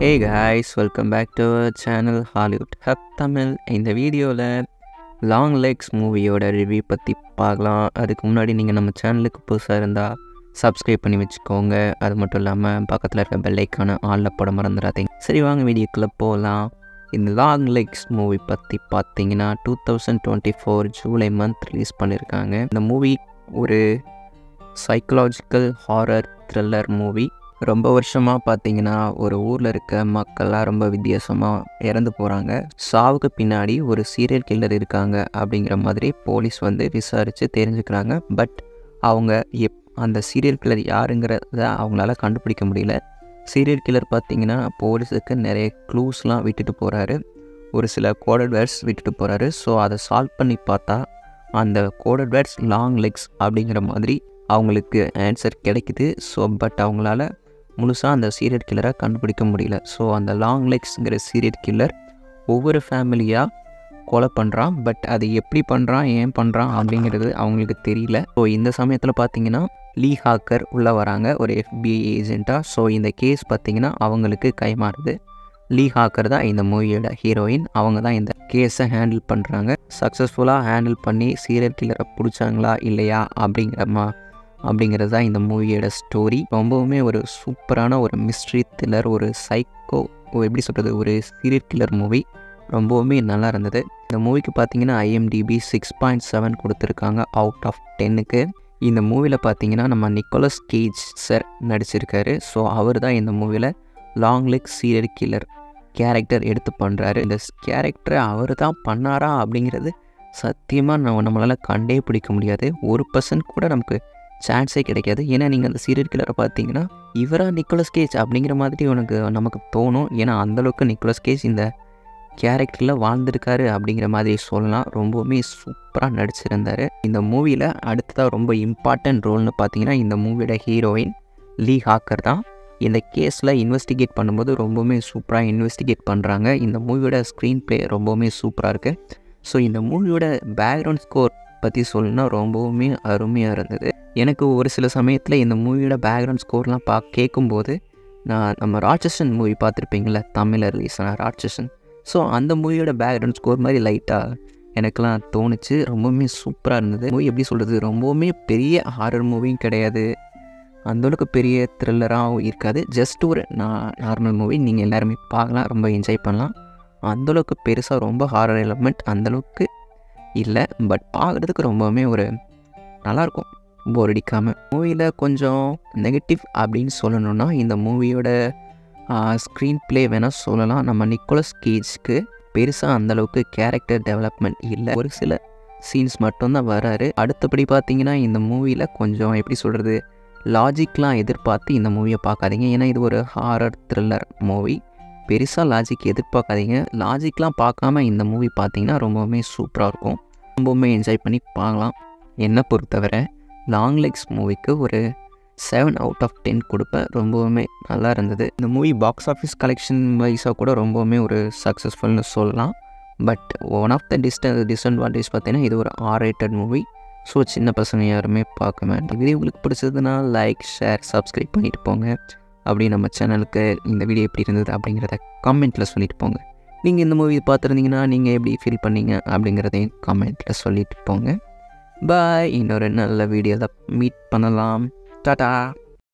Hey guys, welcome back to our channel Hollywood Hub Tamil. இந்த வீடியோவில் long Lex மூவியோட review பற்றி பார்க்கலாம். அதுக்கு முன்னாடி நீங்கள் நம்ம சேனலுக்கு புதுசாக இருந்தால் சப்ஸ்கிரைப் பண்ணி வச்சுக்கோங்க. அது மட்டும் இல்லாமல் பக்கத்தில் இருக்க பெல் ஐக்கானை ஆளில் போட மறந்துடாதீங்க. சரி வாங்க வீடியோக்குள்ளே போகலாம். இந்த லாங் லெக்ஸ் மூவி பற்றி பார்த்தீங்கன்னா 2024 ஜூலை மந்த் ரிலீஸ் பண்ணியிருக்காங்க. இந்த மூவி ஒரு சைக்கலாஜிக்கல் ஹாரர் த்ரில்லர் மூவி. ரொம்ப வருஷமாக பார்த்தீங்கன்னா ஒரு ஊரில் இருக்க மக்கள்லாம் ரொம்ப வித்தியாசமாக இறந்து போகிறாங்க. சாவுக்கு பின்னாடி ஒரு சீரியல் கில்லர் இருக்காங்க அப்படிங்கிற மாதிரி போலீஸ் விசாரித்து தெரிஞ்சுக்கிறாங்க. பட் அவங்க அந்த சீரியல் கில்லர் யாருங்கிறத அவங்களால கண்டுபிடிக்க முடியல. சீரியல் கில்லர் பார்த்திங்கன்னா போலீஸுக்கு நிறைய க்ளூஸ்லாம் விட்டுட்டு போகிறாரு, ஒரு சில கோடட் வேர்ட்ஸ் விட்டுட்டு போகிறாரு. ஸோ அதை சால்வ் பண்ணி பார்த்தா அந்த கோடட் வேர்ட்ஸ் லாங் லெக்ஸ் அப்படிங்கிற மாதிரி அவங்களுக்கு ஆன்சர் கிடைக்குது. ஸோ பட் அவங்களால முழுசாக அந்த சீரியல் கில்லரை கண்டுபிடிக்க முடியல. ஸோ அந்த லாங் லெக்ஸுங்கிற சீரியல் கில்லர் ஒவ்வொரு ஃபேமிலியாக கொலை பண்ணுறான். பட் அது எப்படி பண்ணுறான், ஏன் பண்ணுறான் அப்படிங்கிறது அவங்களுக்கு தெரியல. ஸோ இந்த சமயத்தில் பார்த்திங்கன்னா லீ ஹாக்கர் உள்ளே வராங்க, ஒரு FBI ஏஜெண்ட்டாக. ஸோ இந்த கேஸ் பார்த்திங்கன்னா அவங்களுக்கு கைமாறுது. லீ ஹாக்கர் தான் இந்த மூவியோட ஹீரோயின். அவங்க தான் இந்த கேஸை ஹேண்டில் பண்ணுறாங்க. சக்ஸஸ்ஃபுல்லாக ஹேண்டில் பண்ணி சீரியல் கில்லரை பிடிச்சாங்களா இல்லையா அப்படிங்கிறது தான் இந்த மூவியோட ஸ்டோரி. ரொம்பவுமே ஒரு சூப்பரான ஒரு மிஸ்ட்ரி த்ரில்லர், ஒரு சைக்கோ, எப்படி சொல்கிறது, ஒரு சீரியல் கில்லர் மூவி. ரொம்பவுமே நல்லா இருந்தது. இந்த மூவிக்கு பார்த்தீங்கன்னா IMDb 6.7 கொடுத்துருக்காங்க அவுட் ஆஃப் 10க்கு. இந்த மூவியில் பார்த்தீங்கன்னா நம்ம நிக்கோலஸ் கேஜ் சார் நடிச்சிருக்காரு. ஸோ அவர் தான் இந்த மூவியில் long legs serial killer character எடுத்து பண்ணுறாரு. இந்த கேரக்டரை அவர் தான் பண்ணாரா அப்படிங்கிறது சத்தியமாக நம்மளால் கண்டே பிடிக்க முடியாது. 1% கூட நமக்கு சான்ஸே கிடைக்காது. ஏன்னா நீங்கள் அந்த சீரியல் கில்லரை பார்த்தீங்கன்னா இவராக நிக்கோலஸ் கேஜ் அப்படிங்கிற மாதிரி நமக்கு தோணும். ஏன்னா அந்தளவுக்கு நிக்கோலஸ் கேஜ் இந்த கேரக்டரில் வாழ்ந்திருக்காரு அப்படிங்கிற மாதிரி சொல்லலாம். ரொம்பவுமே சூப்பராக நடிச்சிருந்தார். இந்த மூவியில் அடுத்ததாக ரொம்ப இம்பார்ட்டன்ட் ரோல்னு பார்த்தீங்கன்னா இந்த மூவியோட ஹீரோயின் லீ ஹாக்கர் தான். இந்த கேஸில் இன்வெஸ்டிகேட் பண்ணும்போது ரொம்பவுமே சூப்பராக இன்வெஸ்டிகேட் பண்ணுறாங்க. இந்த மூவியோட ஸ்க்ரீன் ப்ளே ரொம்பவுமே சூப்பராக இருக்குது. ஸோ இந்த மூவியோட பேக்ரவுண்ட் ஸ்கோர் பற்றி சொல்லணும்னா ரொம்பவுமே அருமையாக இருந்தது. எனக்கு ஒரு சில சமயத்தில் இந்த மூவியோட பேக்ரவுண்ட் ஸ்கோர்லாம் கேட்கும்போது நம்ம ராட்சசன் மூவி பார்த்துருப்பீங்கள, தமிழில் ரிலீஸ் ஆன ராட்சசன். ஸோ அந்த மூவியோட பேக்ரவுண்ட் ஸ்கோர் மாதிரி லைட்டாக எனக்கெலாம் தோணுச்சு. ரொம்பவுமே சூப்பராக இருந்தது. மூவி எப்படி சொல்கிறது, ரொம்பவுமே பெரிய ஹாரர் மூவியும் கிடையாது, அந்தளவுக்கு பெரிய த்ரில்லராகவும் இருக்காது. ஜஸ்ட் ஒரு நார்மல் மூவி. நீங்கள் எல்லாருமே பார்க்கலாம், ரொம்ப என்ஜாய் பண்ணலாம். அந்தளவுக்கு பெருசாக ரொம்ப ஹாரர் எலமெண்ட் அந்தளவுக்கு இல்லை. பட் பார்க்குறதுக்கு ரொம்பவுமே ஒரு நல்லாயிருக்கும், போர் அடிக்காமல். மூவியில் கொஞ்சம் நெகட்டிவ் அப்படின்னு சொல்லணுன்னா இந்த மூவியோட ஸ்க்ரீன் ப்ளே வேணால் சொல்லலாம். நம்ம நிக்கோலஸ் கேஜ்க்கு பெருசாக அந்தளவுக்கு கேரக்டர் டெவலப்மெண்ட் இல்லை. ஒரு சில சீன்ஸ் மட்டும்தான் வராரு. அடுத்தபடி பார்த்தீங்கன்னா இந்த மூவியில் கொஞ்சம் எப்படி சொல்கிறது, லாஜிக்லாம் எதிர்பார்த்து இந்த மூவியை பார்க்காதீங்க. ஏன்னா இது ஒரு ஹாரர் த்ரில்லர் மூவி. பெருசாக லாஜிக் எதிர்பார்க்காதீங்க. லாஜிக்லாம் பார்க்காம இந்த மூவி பார்த்தீங்கன்னா ரொம்பவுமே சூப்பராக இருக்கும். ரொம்பவுமே என்ஜாய் பண்ணி பார்க்கலாம். என்னை பொறுத்தவரை லாங் லெக்ஸ் மூவிக்கு ஒரு 7 out of 10 கொடுப்பேன். ரொம்பவுமே நல்லா இருந்தது. இந்த மூவி பாக்ஸ் ஆஃபீஸ் கலெக்ஷன் வைஸாக கூட ரொம்பவுமே ஒரு சக்ஸஸ்ஃபுல்னு சொல்லலாம். But one of the disadvantage பார்த்தீங்கன்னா இது ஒரு R-rated மூவி. ஸோ சின்ன பசங்க யாருமே பார்க்க வேண்டாம். வீடியோ உங்களுக்கு பிடிச்சதுன்னா லைக், ஷேர், சப்ஸ்கிரைப் பண்ணிட்டு போங்க. அப்படி நம்ம சேனலுக்கு இந்த வீடியோ எப்படி இருந்தது அப்படிங்கிறத கமெண்ட்டில் சொல்லிட்டு போங்க. நீங்கள் இந்த மூவி பார்த்துருந்தீங்கன்னா நீங்கள் எப்படி ஃபீல் பண்ணீங்க அப்படிங்கிறதையும் கமெண்ட்டில் சொல்லிட்டு போங்க. பாய். இன்னொரு நல்ல வீடியோவில் மீட் பண்ணலாம். டாடா.